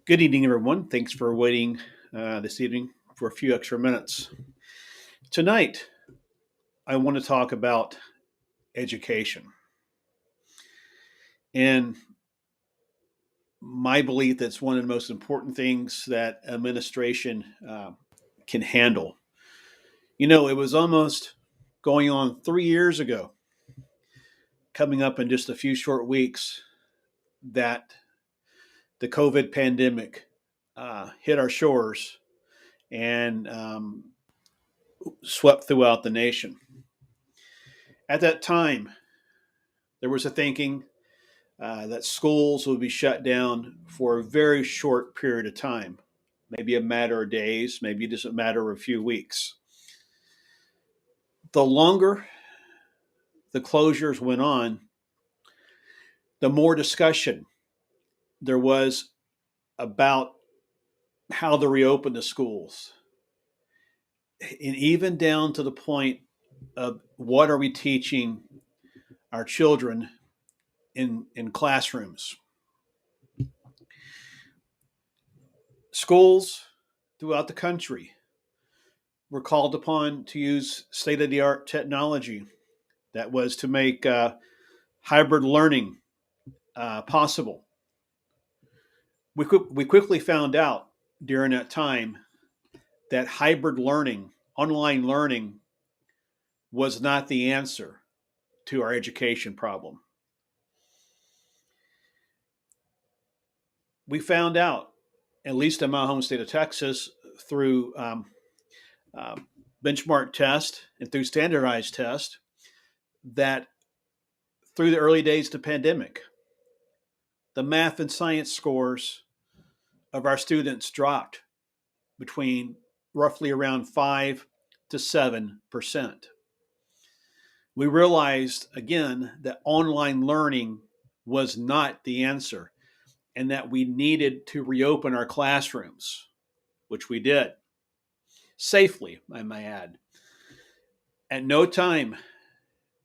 Good evening, everyone. Thanks for waiting this evening for a few extra minutes. Tonight, I want to talk about education and my belief that's one of the most important things that administration can handle. It was almost going on 3 years ago, coming up in just a few short weeks, that the COVID pandemic hit our shores and swept throughout the nation. At that time, there was a thinking that schools would be shut down for a very short period of time, maybe a matter of days, maybe just a matter of a few weeks. The longer the closures went on, the more discussion there was about how to reopen the schools, and even down to the point of what are we teaching our children in classrooms. Schools throughout the country were called upon to use state of the art technology that was to make hybrid learning possible. We quickly found out during that time that hybrid learning, online learning, was not the answer to our education problem. We found out, at least in my home state of Texas, through uh, benchmark test and through standardized test, that through the early days of the pandemic, the math and science scores of our students dropped between roughly around 5 to 7%. We realized again that online learning was not the answer and that we needed to reopen our classrooms, which we did safely, I may add. At no time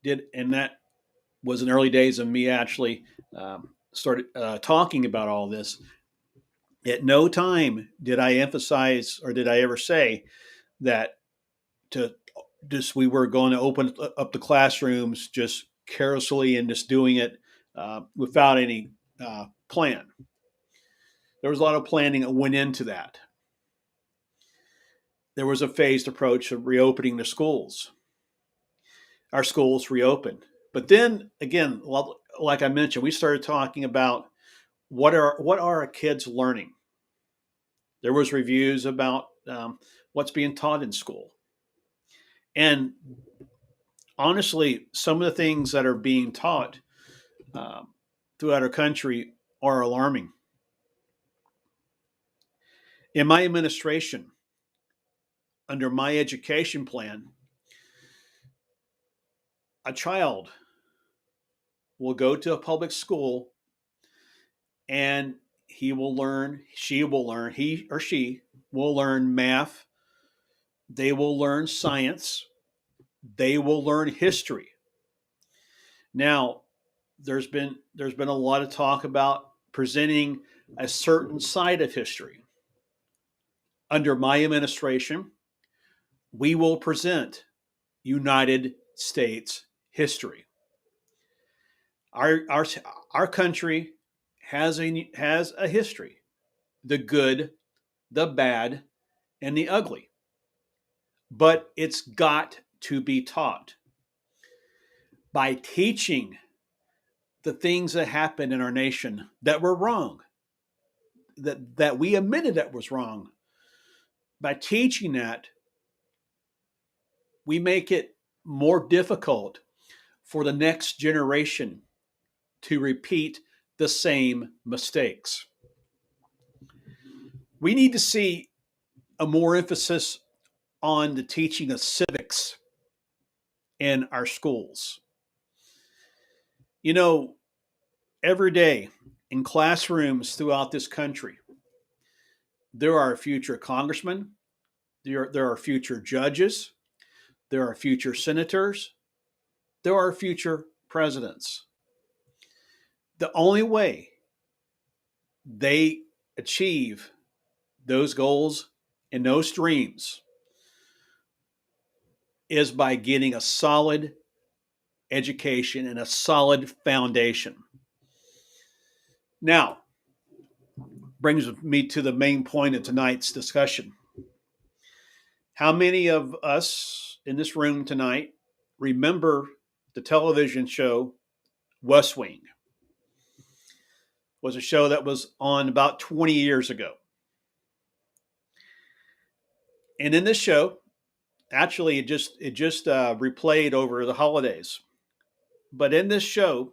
and that was in early days of me actually started talking about all this. At no time did I emphasize or did I ever say that to just we were going to open up the classrooms just carelessly and just doing it without any plan. There was a lot of planning that went into that. There was a phased approach of reopening the schools. Our schools reopened, but then again, like I mentioned, we started talking about what are our kids learning. There was reviews about what's being taught in school, and honestly, some of the things that are being taught uh, throughout our country are alarming. In my administration, under my education plan, a child will go to a public school and he or she will learn math, they will learn science, they will learn history. Now, there's been a lot of talk about presenting a certain side of history. Under my administration, we will present United States history. Our our our country has a history, the good, the bad, and the ugly. But it's got to be taught. By teaching the things that happened in our nation that were wrong, that we admitted that was wrong. By teaching that, we make it more difficult for the next generation to repeat the same mistakes. We need to see a more emphasis on the teaching of civics in our schools. You know, every day in classrooms throughout this country, there are future congressmen, there are future judges, there are future senators, there are future presidents. The only way they achieve those goals and those dreams is by getting a solid education and a solid foundation. Now, brings me to the main point of tonight's discussion. How many of us in this room tonight remember the television show West Wing? It was a show that was on about 20 years ago. And in this show, actually, it just replayed over the holidays. But in this show,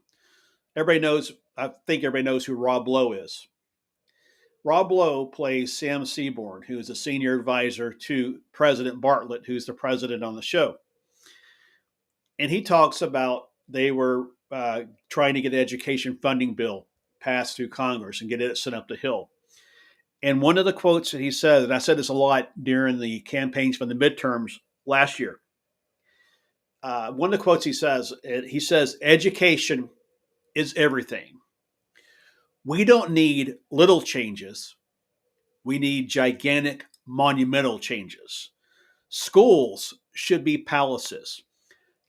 everybody knows. I think everybody knows who Rob Lowe is. Rob Lowe plays Sam Seaborn, who is a senior advisor to President Bartlett, who's the president on the show. And he talks about they were trying to get an education funding bill passed through Congress and get it sent up the Hill. And one of the quotes that he said, and I said this a lot during the campaigns for the midterms last year. One of the quotes he says, education is everything. We don't need little changes. We need gigantic, monumental changes. Schools should be palaces.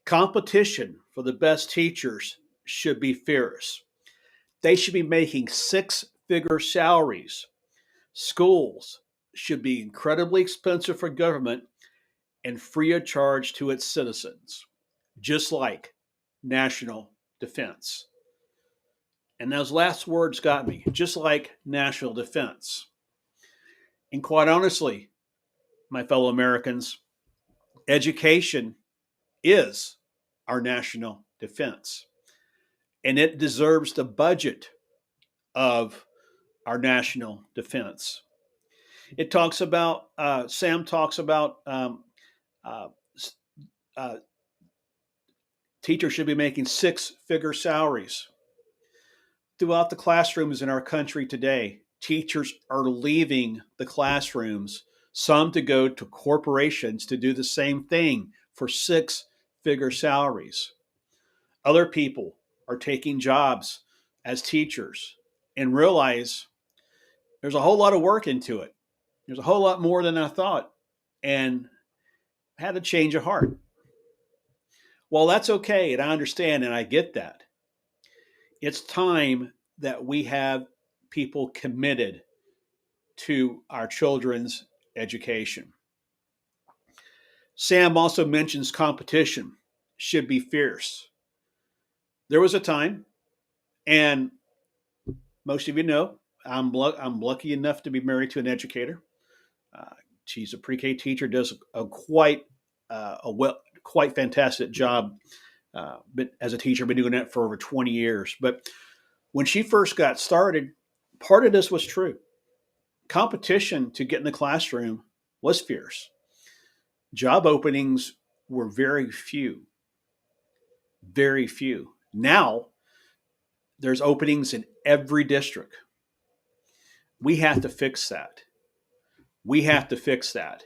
Competition for the best teachers should be fierce. They should be making six-figure salaries. Schools should be incredibly expensive for government and free of charge to its citizens, just like national defense. And those last words got me, just like national defense. And quite honestly, my fellow Americans, education is our national defense. And it deserves the budget of our national defense. It talks about, Sam talks about teachers should be making six-figure salaries. Throughout the classrooms in our country today, teachers are leaving the classrooms, some to go to corporations to do the same thing for six-figure salaries. Other people are taking jobs as teachers and realize there's a whole lot of work into it. There's a whole lot more than I thought, and had a change of heart. Well, that's okay, and I understand and I get that. It's time that we have people committed to our children's education. Sam also mentions competition should be fierce. There was a time, and most of you know, I'm lucky enough to be married to an educator. She's a pre-K teacher, does a quite fantastic job. But as a teacher, I've been doing that for over 20 years. But when she first got started, part of this was true. Competition to get in the classroom was fierce. Job openings were very few. Very few. Now, there's openings in every district. We have to fix that. We have to fix that.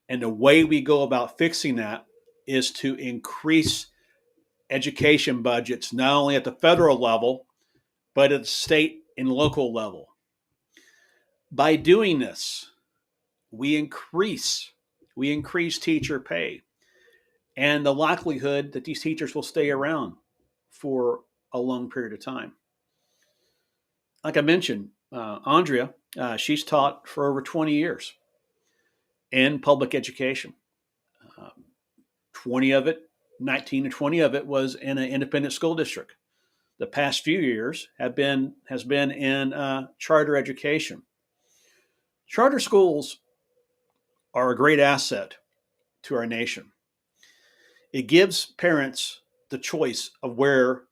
And the way we go about fixing that is to increase education budgets, not only at the federal level, but at the state and local level. By doing this, we increase teacher pay and the likelihood that these teachers will stay around for a long period of time. Like I mentioned, Andrea, she's taught for over 20 years in public education. 19 to 20 of it was in an independent school district. The past few years has been in charter education. Charter schools are a great asset to our nation. It gives parents the choice of where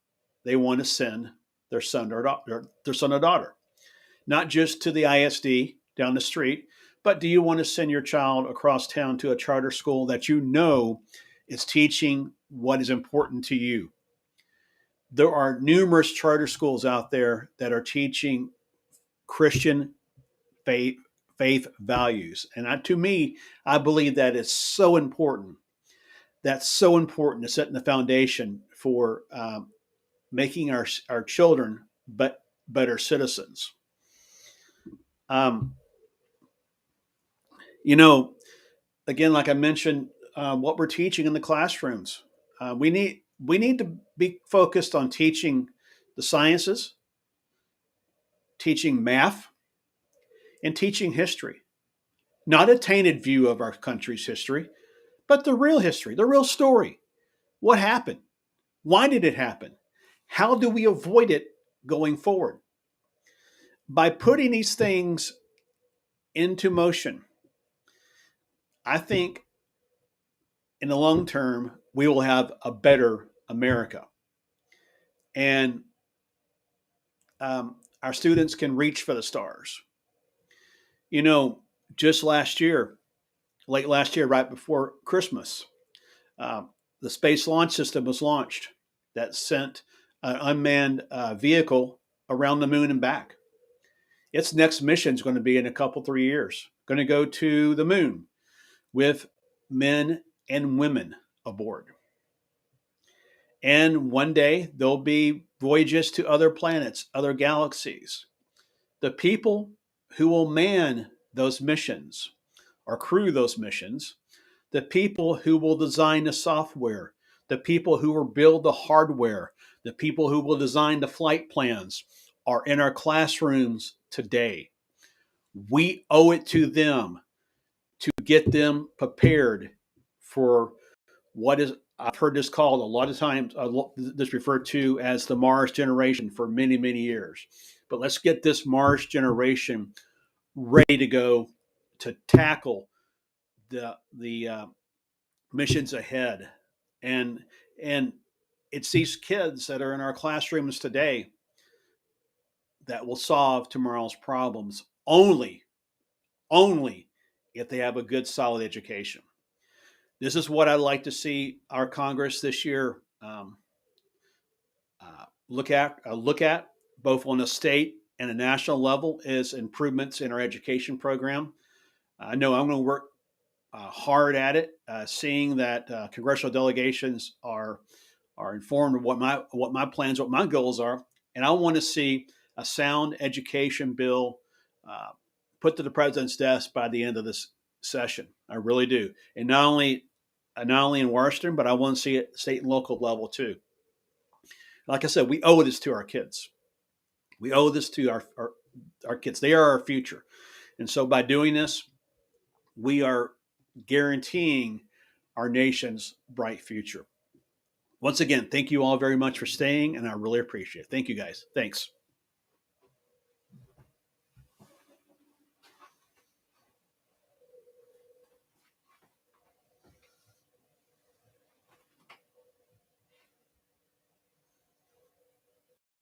they want to send their son or daughter, not just to the ISD down the street, but do you want to send your child across town to a charter school that you know is teaching what is important to you? There are numerous charter schools out there that are teaching Christian faith values. And to me, I believe that is so important. That's so important to setting the foundation for making our children better citizens. Um, you know, again, like I mentioned, what we're teaching in the classrooms, we need to be focused on teaching the sciences, teaching math, and teaching history. Not a tainted view of our country's history, but the real history, the real story. What happened? Why did it happen? How do we avoid it going forward? By putting these things into motion, I think in the long term, we will have a better America. And our students can reach for the stars. You know, just last year, late last year, right before Christmas, uh, the Space Launch System was launched that sent an unmanned vehicle around the moon and back. Its next mission is going to be in a couple, 3 years, going to go to the moon with men and women aboard. And one day there'll be voyages to other planets, other galaxies. The people who will man those missions or crew those missions, the people who will design the software, the people who will build the hardware, the people who will design the flight plans are in our classrooms today. We owe it to them to get them prepared for what is I've heard this called a lot of times this referred to as the Mars generation for many, many years. But let's get this Mars generation ready to go to tackle the missions ahead. And it's these kids that are in our classrooms today that will solve tomorrow's problems only if they have a good solid education. This is what I'd like to see our Congress this year look at both on a state and a national level is improvements in our education program. I know I'm going to work hard at it, seeing that congressional delegations are informed of what my plans, what my goals are, and I want to see a sound education bill uh, put to the president's desk by the end of this session. I really do, and not only in Washington, but I want to see it state and local level too. Like I said, we owe this to our kids. We owe this to our kids. They are our future, and so by doing this, we are guaranteeing our nation's bright future. Once again, thank you all very much for staying, and I really appreciate it. Thank you, guys. Thanks.